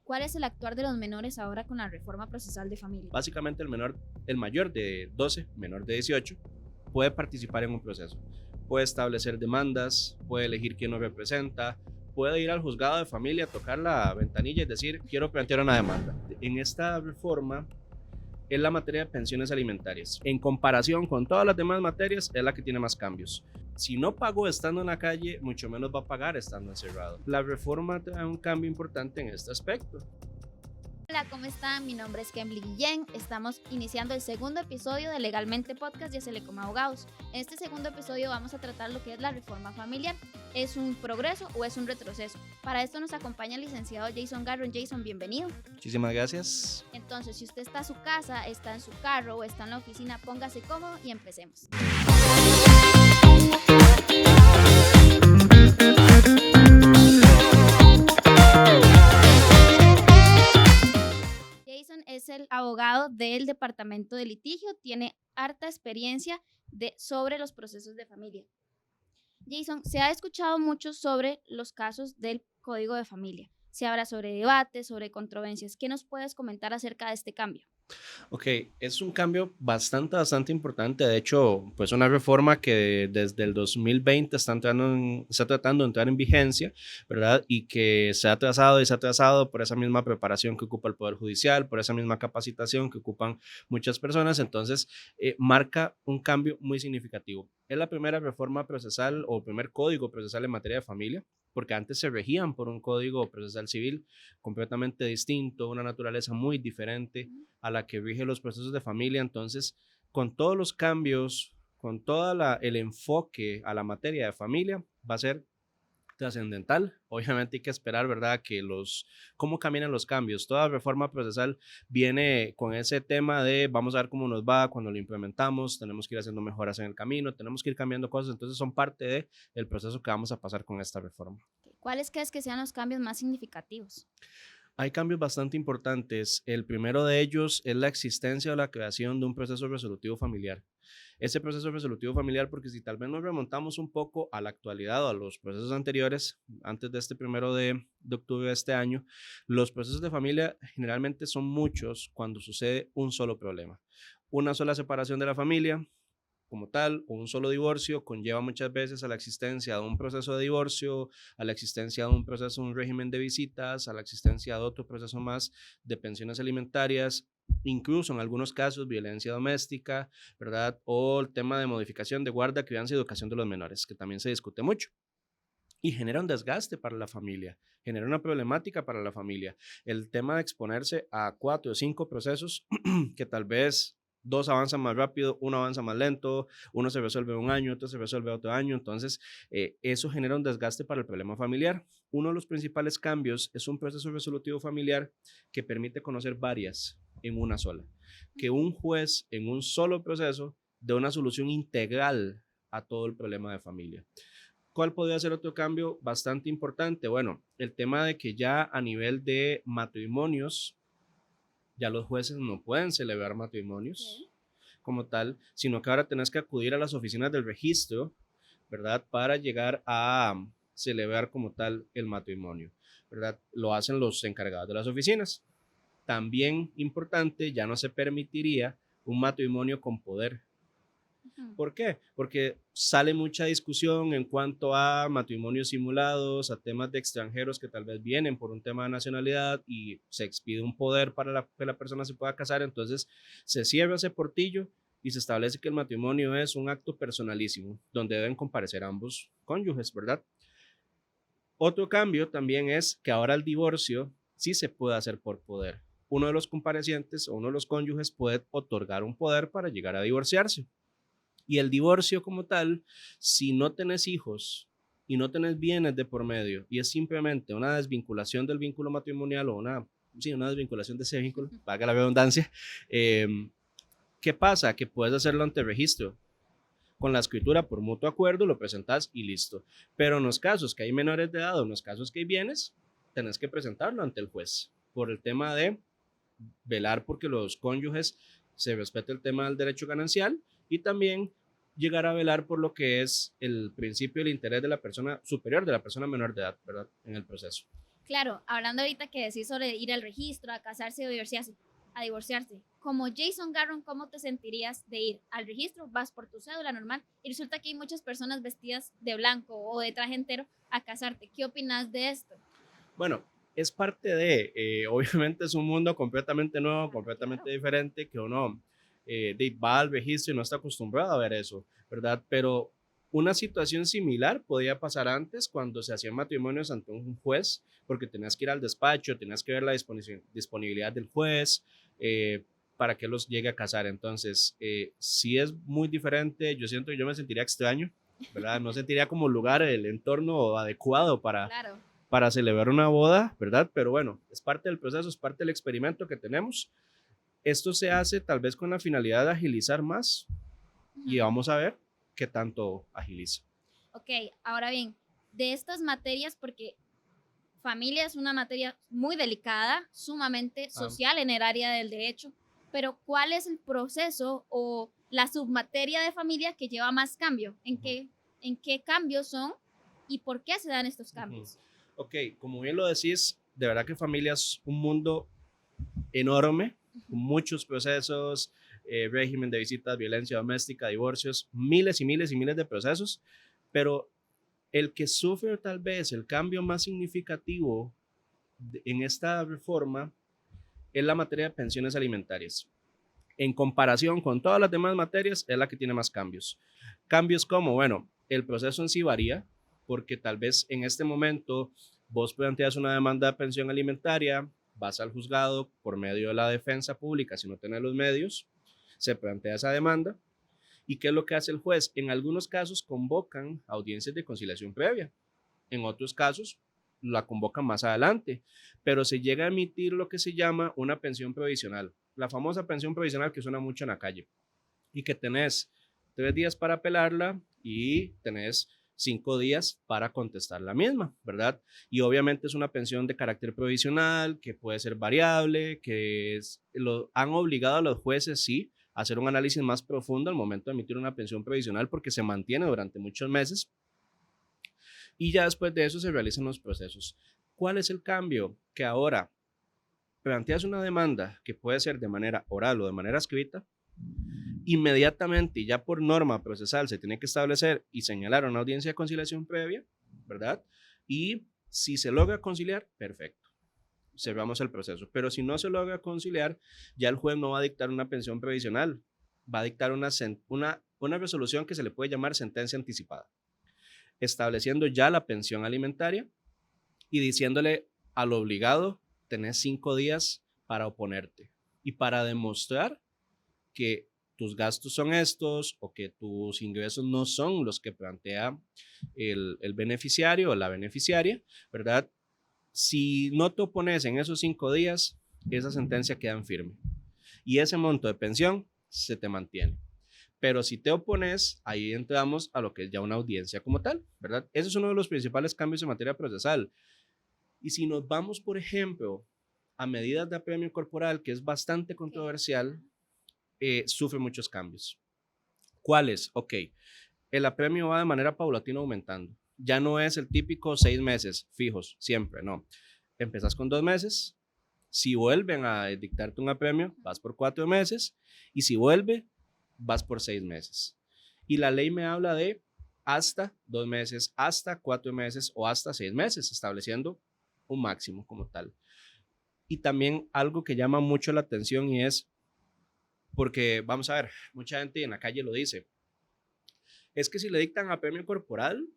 ¿Cuál es el actuar de los menores ahora con la reforma procesal de familia? Básicamente el mayor de 12, menor de 18, puede participar en un proceso. Puede establecer demandas, puede elegir quién lo representa, puede ir al juzgado de familia, tocar la ventanilla y decir, quiero plantear una demanda. En esta reforma es la materia de pensiones alimentarias. En comparación con todas las demás materias, es la que tiene más cambios. Si no pagó estando en la calle, mucho menos va a pagar estando encerrado. La reforma trae un cambio importante en este aspecto. Hola, ¿cómo están? Mi nombre es Kembly Guillén. Estamos iniciando el segundo episodio de Legalmente Podcast y Hacele como Abogados. En este segundo episodio vamos a tratar lo que es la reforma familiar. ¿Es un progreso o es un retroceso? Para esto nos acompaña el licenciado Jason Garron. Jason, bienvenido. Muchísimas gracias. Entonces, si usted está en su casa, está en su carro o está en la oficina, póngase cómodo y empecemos. Jason es el abogado del Departamento de Litigio, tiene harta experiencia sobre los procesos de familia. Jason, se ha escuchado mucho sobre los casos del Código de Familia. Se habla sobre debates, sobre controversias. ¿Qué nos puedes comentar acerca de este cambio? Ok, es un cambio bastante importante. De hecho, pues una reforma que desde el 2020 está tratando de entrar en vigencia, ¿verdad? Y que se ha atrasado por esa misma preparación que ocupa el Poder Judicial, por esa misma capacitación que ocupan muchas personas. Entonces, marca un cambio muy significativo. Es la primera reforma procesal o primer código procesal en materia de familia, porque antes se regían por un código procesal civil completamente distinto, una naturaleza muy diferente a la que rige los procesos de familia. Entonces, con todos los cambios, con todo el enfoque a la materia de familia, va a ser trascendental. Obviamente hay que esperar, ¿verdad?, cómo caminan los cambios. Toda reforma procesal viene con ese tema de vamos a ver cómo nos va cuando lo implementamos, tenemos que ir haciendo mejoras en el camino, tenemos que ir cambiando cosas, entonces son parte del proceso que vamos a pasar con esta reforma. ¿Cuáles crees que sean los cambios más significativos? Hay cambios bastante importantes. El primero de ellos es la existencia o la creación de un proceso resolutivo familiar. Ese proceso resolutivo familiar, porque si tal vez nos remontamos un poco a la actualidad o a los procesos anteriores, antes de este 1 de octubre de este año, los procesos de familia generalmente son muchos cuando sucede un solo problema. Una sola separación de la familia, como tal, o un solo divorcio conlleva muchas veces a la existencia de un proceso de divorcio, a la existencia de un proceso, un régimen de visitas, a la existencia de otro proceso más de pensiones alimentarias, incluso en algunos casos violencia doméstica, ¿verdad? O el tema de modificación de guarda, crianza y educación de los menores, que también se discute mucho. Y genera un desgaste para la familia, genera una problemática para la familia. El tema de exponerse a 4 o 5 procesos que tal vez 2 avanzan más rápido, uno avanza más lento, uno se resuelve en un año, otro se resuelve otro año. Entonces, eso genera un desgaste para el problema familiar. Uno de los principales cambios es un proceso resolutivo familiar que permite conocer varias en una sola. Que un juez en un solo proceso dé una solución integral a todo el problema de familia. ¿Cuál podría ser otro cambio bastante importante? Bueno, el tema de que ya a nivel de matrimonios, ya los jueces no pueden celebrar matrimonios como tal, sino que ahora tenés que acudir a las oficinas del registro, ¿verdad? Para llegar a celebrar como tal el matrimonio, ¿verdad? Lo hacen los encargados de las oficinas. También importante, ya no se permitiría un matrimonio con poder. ¿Por qué? Porque sale mucha discusión en cuanto a matrimonios simulados, a temas de extranjeros que tal vez vienen por un tema de nacionalidad y se expide un poder para que la persona se pueda casar. Entonces se cierra ese portillo y se establece que el matrimonio es un acto personalísimo, donde deben comparecer ambos cónyuges, ¿verdad? Otro cambio también es que ahora el divorcio sí se puede hacer por poder. Uno de los comparecientes o uno de los cónyuges puede otorgar un poder para llegar a divorciarse. Y el divorcio como tal, si no tenés hijos y no tenés bienes de por medio y es simplemente una desvinculación del vínculo matrimonial o una desvinculación de ese vínculo, valga la redundancia, ¿qué pasa? Que puedes hacerlo ante registro. Con la escritura por mutuo acuerdo lo presentas y listo. Pero en los casos que hay menores de edad o en los casos que hay bienes, tenés que presentarlo ante el juez por el tema de velar porque los cónyuges se respete el tema del derecho ganancial y también llegar a velar por lo que es el principio del interés de la persona superior, de la persona menor de edad, ¿verdad? En el proceso. Claro, hablando ahorita que decís sobre ir al registro, a casarse o divorciarse, como Jason Garron, ¿cómo te sentirías de ir al registro? Vas por tu cédula normal y resulta que hay muchas personas vestidas de blanco o de traje entero a casarte. ¿Qué opinas de esto? Bueno, es parte de, obviamente es un mundo completamente nuevo, Ah, completamente claro. diferente, que uno va al registro y no está acostumbrado a ver eso, ¿verdad? Pero una situación similar podía pasar antes cuando se hacían matrimonios ante un juez, porque tenías que ir al despacho, tenías que ver la disponibilidad del juez para que los llegue a casar. Entonces, sí es muy diferente, yo siento que yo me sentiría extraño, ¿verdad? No sentiría como lugar, el entorno adecuado Claro. para celebrar una boda, ¿verdad? Pero bueno, es parte del proceso, es parte del experimento que tenemos. Esto se hace tal vez con la finalidad de agilizar más y Ujú. vamos a ver qué tanto agiliza. Ok, ahora bien, de estas materias, porque familia es una materia muy delicada, sumamente Ah, social en el área del derecho, pero ¿cuál es el proceso o la submateria de familia que lleva más cambio? ujú, En qué cambios son y por qué se dan estos ujú. cambios? Ok, como bien lo decís, de verdad que familia es un mundo enorme, con muchos procesos, régimen de visitas, violencia doméstica, divorcios, miles y miles y miles de procesos, pero el que sufre tal vez el cambio más significativo en esta reforma es la materia de pensiones alimentarias. En comparación con todas las demás materias, es la que tiene más cambios. Cambios como, bueno, el proceso en sí varía, porque tal vez en este momento vos planteas una demanda de pensión alimentaria, vas al juzgado por medio de la defensa pública, si no tenés los medios, se plantea esa demanda. ¿Y qué es lo que hace el juez? En algunos casos convocan audiencias de conciliación previa, en otros casos la convocan más adelante, pero se llega a emitir lo que se llama una pensión provisional, la famosa pensión provisional que suena mucho en la calle y que tenés 3 días para apelarla y tenés 5 días para contestar la misma, ¿verdad? Y obviamente es una pensión de carácter provisional, que puede ser variable, han obligado a los jueces, sí, a hacer un análisis más profundo al momento de emitir una pensión provisional porque se mantiene durante muchos meses y ya después de eso se realizan los procesos. ¿Cuál es el cambio? Que ahora planteas una demanda que puede ser de manera oral o de manera escrita, inmediatamente y ya por norma procesal se tiene que establecer y señalar una audiencia de conciliación previa, ¿verdad? Y si se logra conciliar, perfecto, cerramos el proceso. Pero si no se logra conciliar, ya el juez no va a dictar una pensión provisional, va a dictar una resolución que se le puede llamar sentencia anticipada, estableciendo ya la pensión alimentaria y diciéndole al obligado, tenés 5 días para oponerte y para demostrar que tus gastos son estos o que tus ingresos no son los que plantea el beneficiario o la beneficiaria, ¿verdad? Si no te opones en esos 5 días, esa sentencia queda en firme y ese monto de pensión se te mantiene. Pero si te opones, ahí entramos a lo que es ya una audiencia como tal, ¿verdad? Ese es uno de los principales cambios en materia procesal. Y si nos vamos, por ejemplo, a medidas de apremio corporal, que es bastante Okay. controversial, sufre muchos cambios. ¿Cuáles? Ok, el apremio va de manera paulatina aumentando. Ya no es el típico 6 meses fijos, siempre, no. Empezás con 2 meses, si vuelven a dictarte un apremio, vas por 4 meses, y si vuelve, vas por 6 meses. Y la ley me habla de hasta 2 meses, hasta 4 meses o hasta 6 meses, estableciendo un máximo como tal. Y también algo que llama mucho la atención y es porque, vamos a ver, mucha gente en la calle lo dice, es que si le dictan apremio corporal,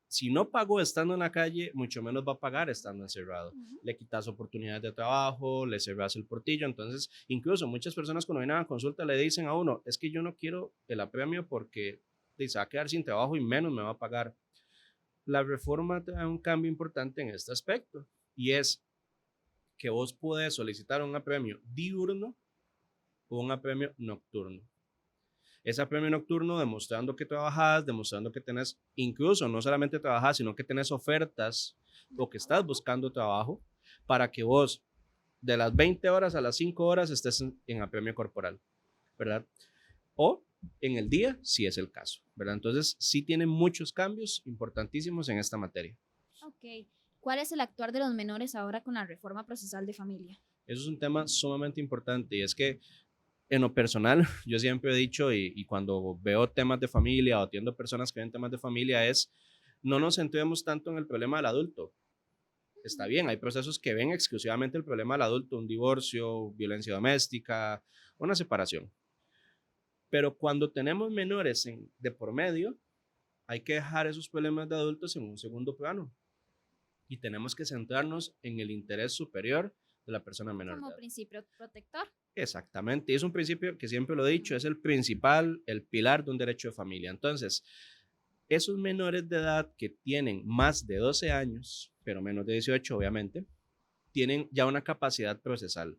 si no pagó estando en la calle, mucho menos va a pagar estando encerrado. Ujú. Le quitas oportunidades de trabajo, le cerras el portillo. Entonces, incluso muchas personas cuando vienen a consulta le dicen a uno, es que yo no quiero el apremio porque se va a quedar sin trabajo y menos me va a pagar. La reforma trae un cambio importante en este aspecto y es que vos podés solicitar un apremio diurno o un apremio nocturno. Ese apremio nocturno demostrando que trabajas, demostrando que tenés, incluso no solamente trabajas, sino que tenés ofertas ¿De o que estás trabajo? buscando trabajo para que vos de las 20 horas a las 5 horas estés en apremio corporal, ¿verdad? O en el día, si es el caso, ¿verdad? Entonces, sí tiene muchos cambios importantísimos en esta materia. Ok. ¿Cuál es el actuar de los menores ahora con la reforma procesal de familia? Eso es un tema sumamente importante y es que en lo personal, yo siempre he dicho y cuando veo temas de familia o atiendo personas que ven temas de familia es, no nos centremos tanto en el problema del adulto. Está bien, hay procesos que ven exclusivamente el problema del adulto, un divorcio, violencia doméstica, una separación. Pero cuando tenemos menores de por medio, hay que dejar esos problemas de adultos en un segundo plano y tenemos que centrarnos en el interés superior de la persona menor de Como edad. principio protector. Exactamente, y es un principio que siempre lo he dicho, es el principal, el pilar de un derecho de familia. Entonces, esos menores de edad que tienen más de 12 años, pero menos de 18 obviamente, tienen ya una capacidad procesal.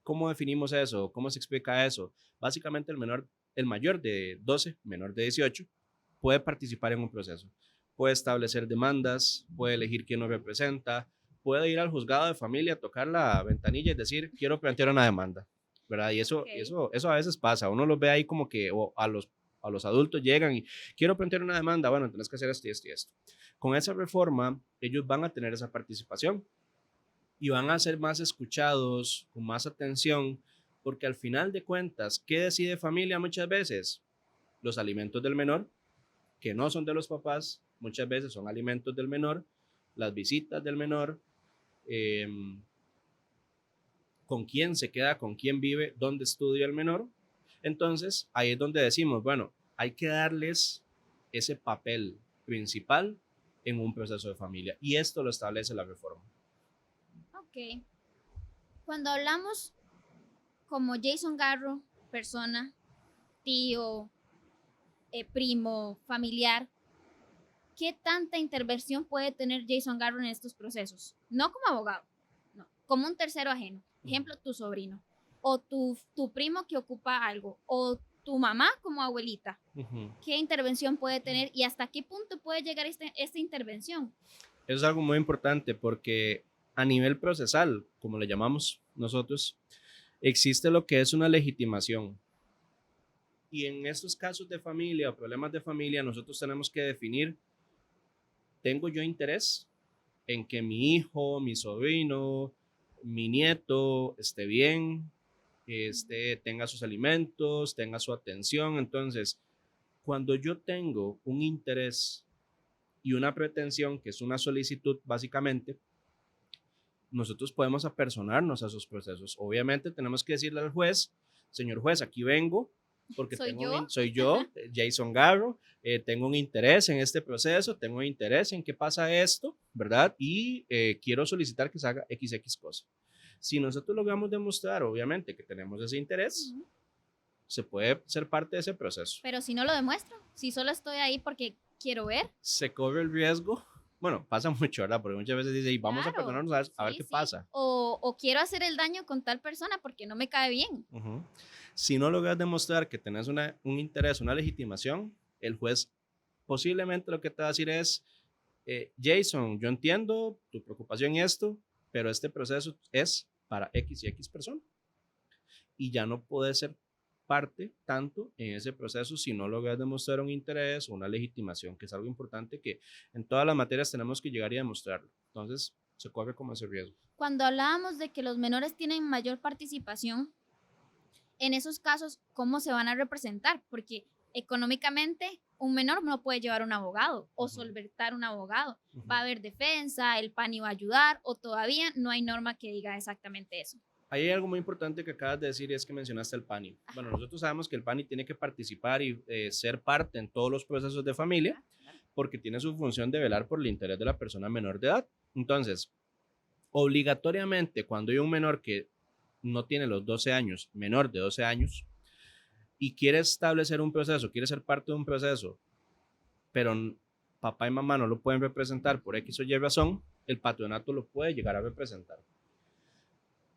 ¿Cómo definimos eso? ¿Cómo se explica eso? Básicamente el mayor de 12, menor de 18, puede participar en un proceso. Puede establecer demandas, puede elegir quién lo representa, puede ir al juzgado de familia, tocar la ventanilla y decir, quiero plantear una demanda, ¿verdad? Y eso, Ok. eso a veces pasa. Uno los ve ahí como que a los adultos llegan y quiero plantear una demanda, bueno, tienes que hacer esto y esto y esto. Con esa reforma, ellos van a tener esa participación y van a ser más escuchados, con más atención, porque al final de cuentas, ¿qué decide familia muchas veces? Los alimentos del menor, que no son de los papás, muchas veces son alimentos del menor, las visitas del menor, eh, con quién se queda, con quién vive, dónde estudia el menor. Entonces, ahí es donde decimos, bueno, hay que darles ese papel principal en un proceso de familia. Y esto lo establece la reforma. Ok. Cuando hablamos como Jason Garro, persona, tío, primo, familiar, ¿qué tanta intervención puede tener Jason Garro en estos procesos? No como abogado, no, como un tercero ajeno. Ejemplo, tu sobrino, o tu primo que ocupa algo, o tu mamá como abuelita. ¿Qué intervención puede tener y hasta qué punto puede llegar esta intervención? Eso es algo muy importante porque a nivel procesal, como le llamamos nosotros, existe lo que es una legitimación. Y en estos casos de familia o problemas de familia, nosotros tenemos que definir, ¿tengo yo interés en que mi hijo, mi sobrino, mi nieto esté bien, tenga sus alimentos, tenga su atención? Entonces, cuando yo tengo un interés y una pretensión, que es una solicitud básicamente, nosotros podemos apersonarnos a esos procesos. Obviamente tenemos que decirle al juez, señor juez, aquí vengo porque soy yo, Jason Garro, tengo un interés en este proceso, tengo un interés en qué pasa esto, ¿verdad? Y quiero solicitar que se haga XX cosa. Si nosotros logramos demostrar, obviamente, que tenemos ese interés, se puede ser parte de ese proceso. Pero si no lo demuestro, si solo estoy ahí porque quiero ver. Se corre el riesgo. Bueno, pasa mucho, ¿verdad? Porque muchas veces dice, y vamos a Claro, perdonarnos a ver qué pasa. O quiero hacer el daño con tal persona porque no me cae bien. Si no logras demostrar que tenés un interés, una legitimación, el juez posiblemente lo que te va a decir es, Jason, yo entiendo tu preocupación y esto, pero este proceso es para X y X persona. Y ya no puede ser parte tanto en ese proceso si no logras demostrar un interés o una legitimación, que es algo importante que en todas las materias tenemos que llegar y demostrarlo. Entonces, se corre como ese riesgo. Cuando hablábamos de que los menores tienen mayor participación, en esos casos, ¿cómo se van a representar? Porque económicamente un menor no puede llevar un abogado o solventar un abogado. Va a haber defensa, el PANI va a ayudar o todavía no hay norma que diga exactamente eso. Ahí hay algo muy importante que acabas de decir y es que mencionaste el PANI. Bueno, nosotros sabemos que el PANI tiene que participar y ser parte en todos los procesos de familia porque tiene su función de velar por el interés de la persona menor de edad. Entonces, obligatoriamente, cuando hay un menor que no tiene los 12 años, menor de 12 años, y quiere establecer un proceso, quiere ser parte de un proceso, pero papá y mamá no lo pueden representar por X o Y razón, el patronato lo puede llegar a representar.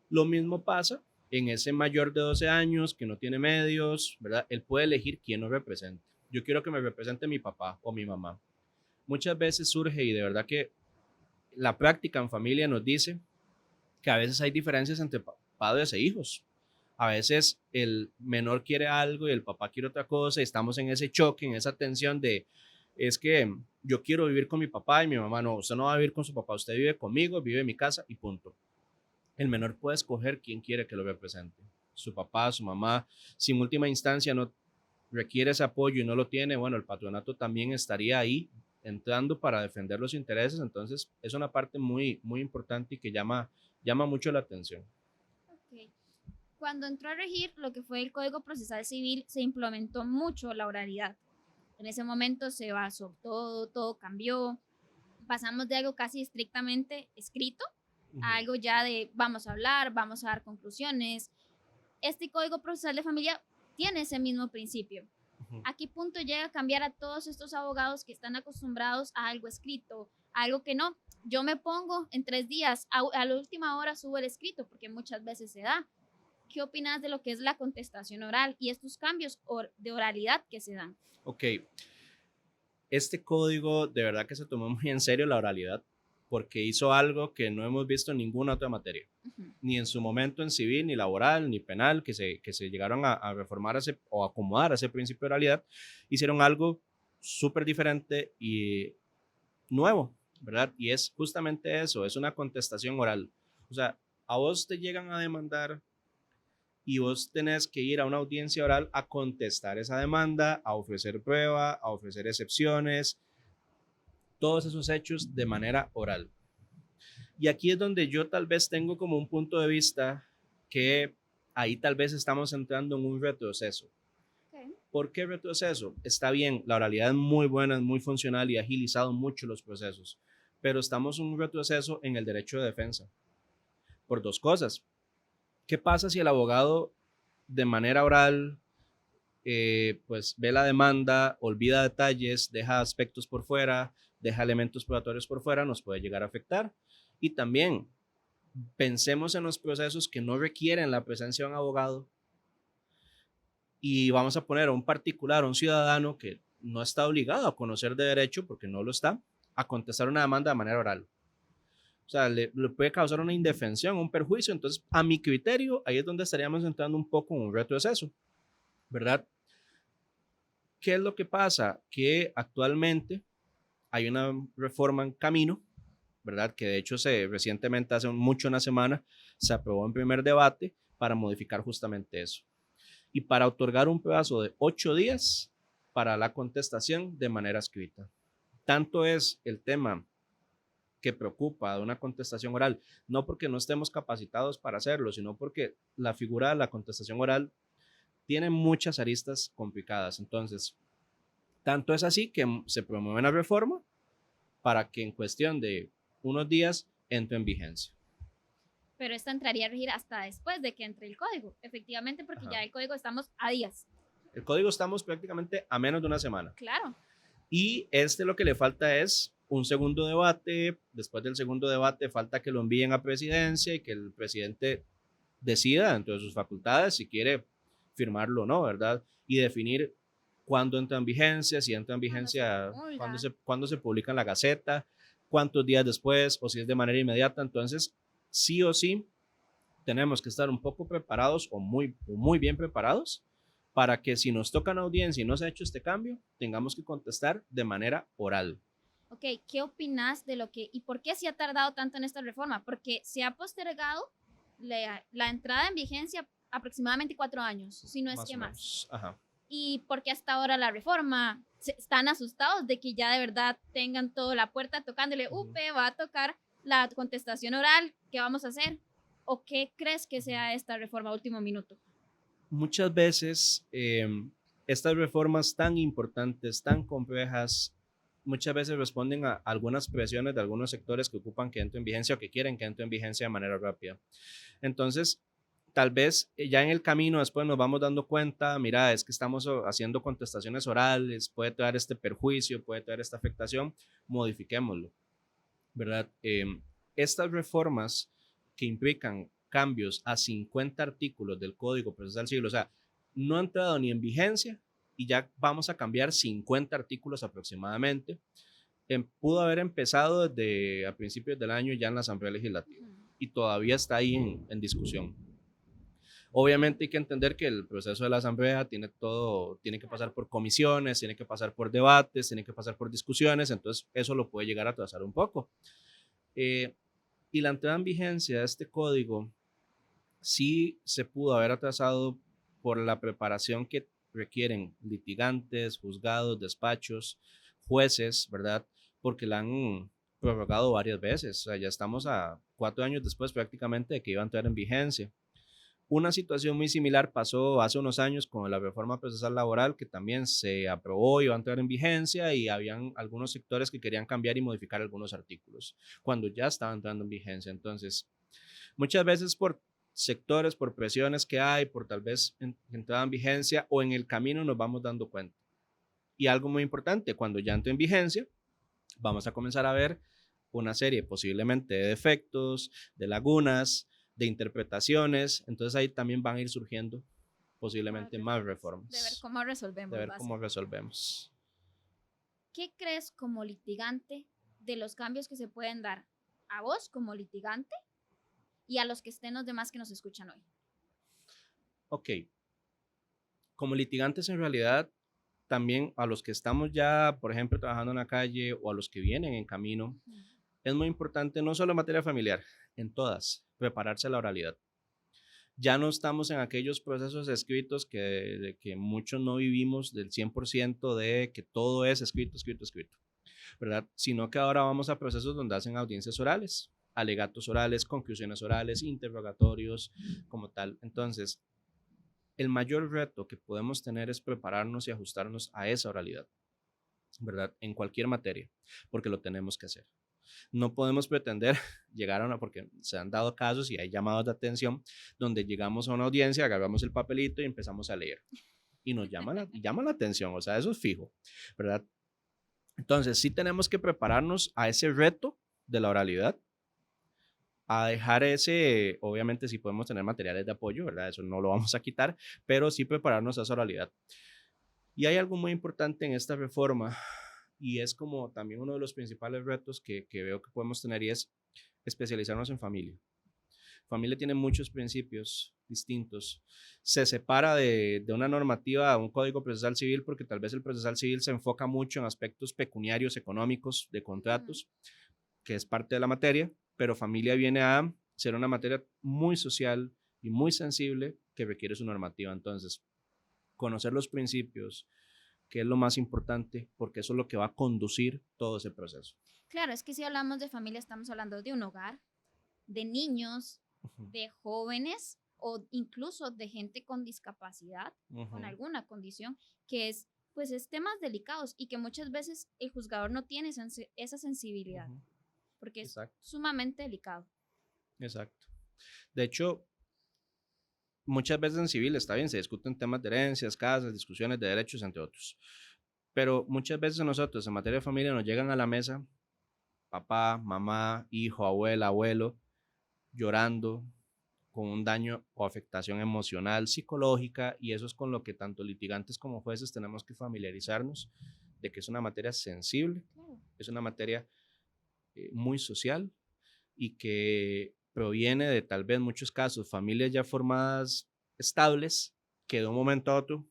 Lo mismo pasa en ese mayor de 12 años que no tiene medios, ¿verdad? Él puede elegir quién lo represente. Yo quiero que me represente mi papá o mi mamá. Muchas veces surge, y de verdad que la práctica en familia nos dice que a veces hay diferencias entre padres e hijos. A veces el menor quiere algo y el papá quiere otra cosa y estamos en ese choque, en esa tensión de, es que yo quiero vivir con mi papá y mi mamá. No, usted no va a vivir con su papá, usted vive conmigo, vive en mi casa y punto. El menor puede escoger quién quiere que lo represente, su papá, su mamá. Si en última instancia no requiere ese apoyo y no lo tiene, bueno, el patronato también estaría ahí entrando para defender los intereses. Entonces es una parte muy, muy importante y que llama mucho la atención. Ok. Cuando entró a regir lo que fue el Código Procesal Civil, se implementó mucho la oralidad. En ese momento se basó todo cambió. Pasamos de algo casi estrictamente escrito a algo ya de vamos a hablar, vamos a dar conclusiones. Este Código Procesal de Familia tiene ese mismo principio. ¿A qué punto llega a cambiar a todos estos abogados que están acostumbrados a algo escrito, a algo que no? Yo me pongo en 3 días, a la última hora subo el escrito, porque muchas veces se da. ¿Qué opinas de lo que es la contestación oral y estos cambios de oralidad que se dan? Ok, este código de verdad que se tomó muy en serio la oralidad porque hizo algo que no hemos visto en ninguna otra materia, ni en su momento en civil, ni laboral, ni penal, que se llegaron a reformar o acomodar a ese principio de oralidad. Hicieron algo súper diferente y nuevo, ¿verdad? Y es justamente eso, es una contestación oral. O sea, a vos te llegan a demandar y vos tenés que ir a una audiencia oral a contestar esa demanda, a ofrecer prueba, a ofrecer excepciones, todos esos hechos de manera oral. Y aquí es donde yo tal vez tengo como un punto de vista que ahí tal vez estamos entrando en un retroceso. Okay. ¿Por qué retroceso? Está bien, la oralidad es muy buena, es muy funcional y ha agilizado mucho los procesos, pero estamos en un retroceso en el derecho de defensa por dos cosas. ¿Qué pasa si el abogado de manera oral pues ve la demanda, olvida detalles, deja aspectos por fuera, deja elementos probatorios por fuera? Nos puede llegar a afectar. Y también pensemos en los procesos que no requieren la presencia de un abogado y vamos a poner a un particular, a un ciudadano que no está obligado a conocer de derecho, porque no lo está, a contestar una demanda de manera oral. O sea, le puede causar una indefensión, un perjuicio. Entonces, a mi criterio, ahí es donde estaríamos entrando un poco en un retroceso, ¿verdad? ¿Qué es lo que pasa? Que actualmente hay una reforma en camino, ¿verdad? Que de hecho recientemente, hace mucho una semana, se aprobó en primer debate para modificar justamente eso. Y para otorgar un plazo de 8 días para la contestación de manera escrita. Tanto es el tema que preocupa de una contestación oral, no porque no estemos capacitados para hacerlo, sino porque la figura de la contestación oral tiene muchas aristas complicadas. Entonces, tanto es así que se promueve una reforma para que en cuestión de unos días entre en vigencia. Pero esta entraría a regir hasta después de que entre el código, efectivamente, porque Ajá. ya el código estamos a días. El código estamos prácticamente a menos de una semana. Claro. Y lo que le falta es un segundo debate. Después del segundo debate falta que lo envíen a presidencia y que el presidente decida dentro de sus facultades si quiere firmarlo o no, ¿verdad? Y definir cuándo entra en vigencia, si entra en vigencia, cuándo se publica en la Gaceta, cuántos días después o si es de manera inmediata. Entonces, sí o sí, tenemos que estar un poco preparados o muy bien preparados para que si nos toca una audiencia y no se ha hecho este cambio, tengamos que contestar de manera oral. Ok, ¿qué opinas de lo que y por qué se ha tardado tanto en esta reforma? Porque se ha postergado la entrada en vigencia aproximadamente 4 años, si no es Más que o más. menos. Ajá. ¿Y por qué hasta ahora la reforma? ¿Están asustados de que ya de verdad tengan toda la puerta tocándole, UPE va a tocar la contestación oral, ¿qué vamos a hacer? ¿O qué crees que sea esta reforma a último minuto? Muchas veces estas reformas tan importantes, tan complejas, muchas veces responden a algunas presiones de algunos sectores que ocupan que entre en vigencia o que quieren que entre en vigencia de manera rápida. Entonces, tal vez ya en el camino después nos vamos dando cuenta, mira, es que estamos haciendo contestaciones orales, puede traer este perjuicio, puede traer esta afectación, modifiquémoslo, ¿verdad? Estas reformas que implican cambios a 50 artículos del Código Procesal Civil, o sea, no ha entrado ni en vigencia y ya vamos a cambiar 50 artículos aproximadamente. Pudo haber empezado desde a principios del año ya en la Asamblea Legislativa y todavía está ahí en discusión. Obviamente hay que entender que el proceso de la asamblea tiene que pasar por comisiones, tiene que pasar por debates, tiene que pasar por discusiones, entonces eso lo puede llegar a atrasar un poco. Eh, y la entrada en vigencia de este código sí se pudo haber atrasado por la preparación que requieren litigantes, juzgados, despachos, jueces, ¿verdad? Porque la han prorrogado varias veces. O sea, ya estamos a 4 años después prácticamente de que iba a entrar en vigencia. Una situación muy similar pasó hace unos años con la reforma procesal laboral, que también se aprobó y va a entrar en vigencia, y habían algunos sectores que querían cambiar y modificar algunos artículos cuando ya estaba entrando en vigencia. Entonces, muchas veces por sectores, por presiones que hay, por tal vez entrada en vigencia o en el camino nos vamos dando cuenta. Y algo muy importante, cuando ya entre en vigencia, vamos a comenzar a ver una serie posiblemente de defectos, de lagunas, de interpretaciones. Entonces ahí también van a ir surgiendo posiblemente más reformas. De ver cómo resolvemos. De ver cómo resolvemos. ¿Qué crees como litigante de los cambios que se pueden dar a vos como litigante y a los que estén los demás que nos escuchan hoy? Ok. Como litigantes en realidad, también a los que estamos ya, por ejemplo, trabajando en la calle o a los que vienen en camino, es muy importante, no solo en materia familiar, en todas, prepararse a la oralidad. Ya no estamos en aquellos procesos escritos de que muchos no vivimos del 100% de que todo es escrito, escrito, escrito, ¿verdad? Sino que ahora vamos a procesos donde hacen audiencias orales, alegatos orales, conclusiones orales, interrogatorios, como tal. Entonces, el mayor reto que podemos tener es prepararnos y ajustarnos a esa oralidad, ¿verdad? En cualquier materia, porque lo tenemos que hacer. No podemos pretender llegar a porque se han dado casos y hay llamados de atención donde llegamos a una audiencia, agarramos el papelito y empezamos a leer. Y nos llama la atención, o sea, eso es fijo, ¿verdad? Entonces, sí tenemos que prepararnos a ese reto de la oralidad, a dejar ese, obviamente si podemos tener materiales de apoyo, ¿verdad? Eso no lo vamos a quitar, pero sí prepararnos a esa oralidad. Y hay algo muy importante en esta reforma, y es como también uno de los principales retos que veo que podemos tener, y es especializarnos en familia. Familia tiene muchos principios distintos. Se separa de una normativa, un código procesal civil, porque tal vez el procesal civil se enfoca mucho en aspectos pecuniarios, económicos, de contratos, que es parte de la materia, pero familia viene a ser una materia muy social y muy sensible que requiere su normativa. Entonces, conocer los principios, que es lo más importante, porque eso es lo que va a conducir todo ese proceso. Claro, es que si hablamos de familia, estamos hablando de un hogar, de niños, de jóvenes o incluso de gente con discapacidad, con alguna condición, que es temas delicados y que muchas veces el juzgador no tiene esa sensibilidad, porque es sumamente delicado. Exacto. De hecho, muchas veces en civil, está bien, se discuten temas de herencias, casas, discusiones de derechos, entre otros. Pero muchas veces nosotros en materia de familia nos llegan a la mesa papá, mamá, hijo, abuela, abuelo, llorando con un daño o afectación emocional, psicológica, y eso es con lo que tanto litigantes como jueces tenemos que familiarizarnos, de que es una materia sensible, es una materia muy social y que proviene de tal vez muchos casos, familias ya formadas estables, que de un momento a otro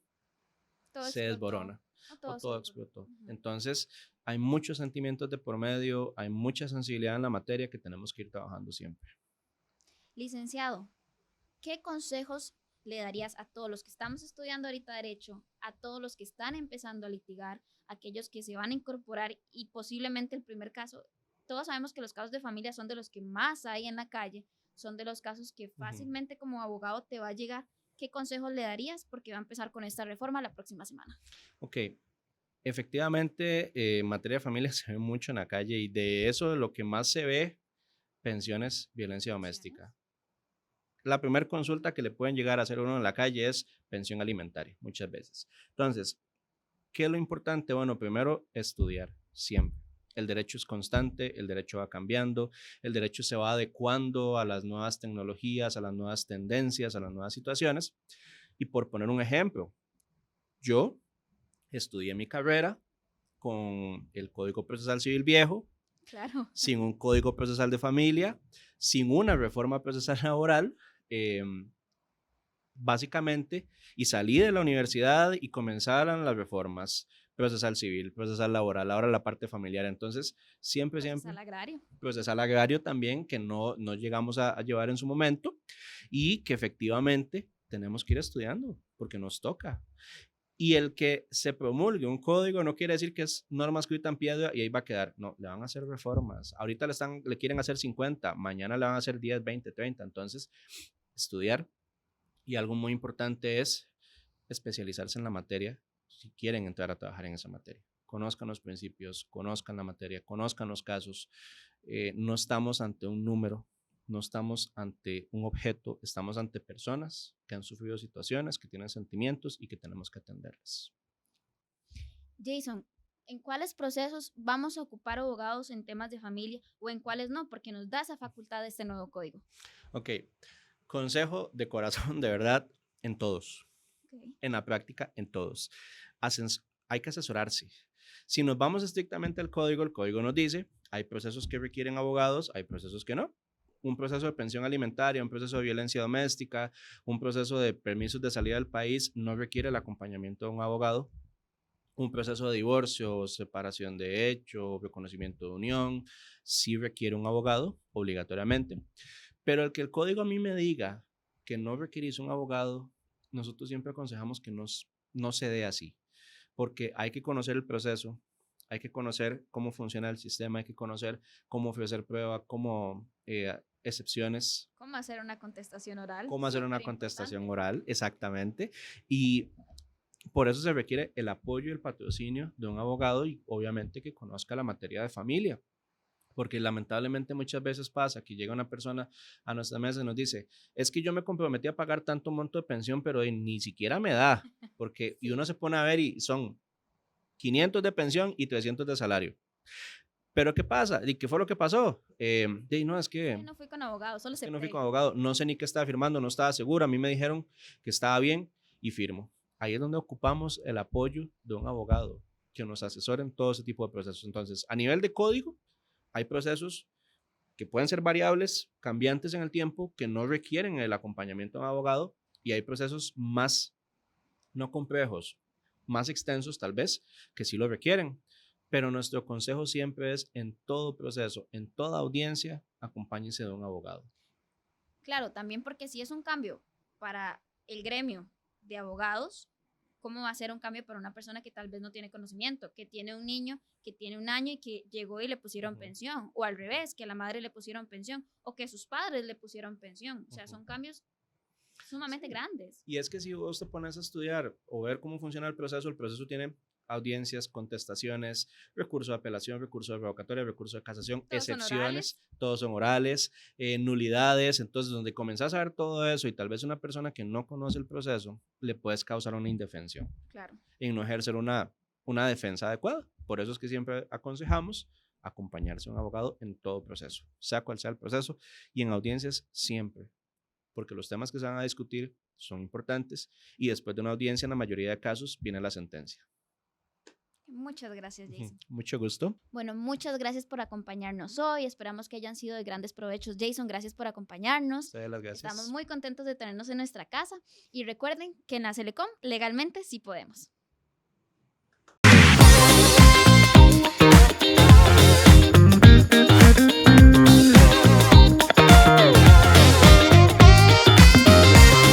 se desborona o todo explotó. Entonces, hay muchos sentimientos de por medio, hay mucha sensibilidad en la materia que tenemos que ir trabajando siempre. Licenciado, ¿qué consejos le darías a todos los que estamos estudiando ahorita derecho, a todos los que están empezando a litigar, a aquellos que se van a incorporar y posiblemente el primer caso? Todos sabemos que los casos de familia son de los que más hay en la calle, son de los casos que fácilmente como abogado te va a llegar. ¿Qué consejos le darías? Porque va a empezar con esta reforma la próxima semana. Ok, efectivamente, en materia de familia se ve mucho en la calle, y de eso lo que más se ve, pensiones, violencia doméstica. La primera consulta que le pueden llegar a hacer uno en la calle es pensión alimentaria, muchas veces. Entonces, ¿qué es lo importante? Bueno, primero, estudiar siempre. El derecho es constante, el derecho va cambiando, el derecho se va adecuando a las nuevas tecnologías, a las nuevas tendencias, a las nuevas situaciones. Y por poner un ejemplo, yo estudié mi carrera con el Código Procesal Civil viejo, claro, sin un Código Procesal de Familia, sin una reforma procesal laboral. básicamente, y salí de la universidad y comenzaron las reformas, procesal civil, procesal laboral, ahora la parte familiar. Entonces, siempre, Procesal agrario. procesal agrario también, que no llegamos a llevar en su momento y que efectivamente tenemos que ir estudiando porque nos toca. Y el que se promulgue un código no quiere decir que es norma escrita en piedra y ahí va a quedar. No, le van a hacer reformas. Ahorita le quieren hacer 50, mañana le van a hacer 10, 20, 30. Entonces, estudiar. Y algo muy importante es especializarse en la materia si quieren entrar a trabajar en esa materia. Conozcan los principios, conozcan la materia, conozcan los casos. No estamos ante un número, no estamos ante un objeto, estamos ante personas que han sufrido situaciones, que tienen sentimientos y que tenemos que atenderlas. Jason, ¿en cuáles procesos vamos a ocupar abogados en temas de familia o en cuáles no? Porque nos da esa facultad de este nuevo código. Ok, consejo de corazón, de verdad, en todos. Okay. En la práctica, en todos. Hay que asesorarse. Si nos vamos estrictamente al código, el código nos dice, hay procesos que requieren abogados, hay procesos que no. Un proceso de pensión alimentaria, un proceso de violencia doméstica, un proceso de permisos de salida del país no requiere el acompañamiento de un abogado. Un proceso de divorcio, separación de hecho, reconocimiento de unión, sí requiere un abogado, obligatoriamente. Pero el que el código a mí me diga que no requerís un abogado, nosotros siempre aconsejamos que no se dé así, porque hay que conocer el proceso, hay que conocer cómo funciona el sistema, hay que conocer cómo ofrecer prueba, cómo excepciones. ¿Cómo hacer una contestación oral? Cómo hacer una contestación oral, exactamente. Y por eso se requiere el apoyo y el patrocinio de un abogado y obviamente que conozca la materia de familia. Porque lamentablemente muchas veces pasa que llega una persona a nuestra mesa y nos dice, es que yo me comprometí a pagar tanto monto de pensión, pero ni siquiera me da, porque y uno se pone a ver y son 500 de pensión y 300 de salario. Pero ¿qué pasa? ¿Y qué fue lo que pasó? No, es que no fui con abogado, solo se no fui con abogado, no sé ni qué estaba firmando, no estaba seguro, a mí me dijeron que estaba bien y firmo. Ahí es donde ocupamos el apoyo de un abogado que nos asesore en todo ese tipo de procesos. Entonces, a nivel de código, hay procesos que pueden ser variables, cambiantes en el tiempo, que no requieren el acompañamiento de un abogado, y hay procesos más no complejos, más extensos tal vez, que sí lo requieren. Pero nuestro consejo siempre es, en todo proceso, en toda audiencia, acompáñense de un abogado. Claro, también porque si es un cambio para el gremio de abogados, ¿cómo va a ser un cambio para una persona que tal vez no tiene conocimiento, que tiene un niño que tiene 1 año y que llegó y le pusieron pensión? O al revés, que a la madre le pusieron pensión o que sus padres le pusieron pensión. O sea, son cambios sumamente grandes. Y es que si vos te pones a estudiar o ver cómo funciona el proceso tiene audiencias, contestaciones, recurso de apelación, recurso de revocatoria, recurso de casación, ¿Todos excepciones, todos son orales, nulidades. Entonces, donde comenzás a ver todo eso y tal vez una persona que no conoce el proceso le puedes causar una indefensión. Claro. En no ejercer una defensa adecuada. Por eso es que siempre aconsejamos acompañarse a un abogado en todo proceso, sea cual sea el proceso, y en audiencias siempre, porque los temas que se van a discutir son importantes y después de una audiencia, en la mayoría de casos, viene la sentencia. Muchas gracias, Jason. Mucho gusto. Bueno, muchas gracias por acompañarnos hoy. Esperamos que hayan sido de grandes provechos. Jason, gracias por acompañarnos. Sí, las gracias. Estamos muy contentos de tenernos en nuestra casa. Y recuerden que en la Celecom legalmente sí podemos.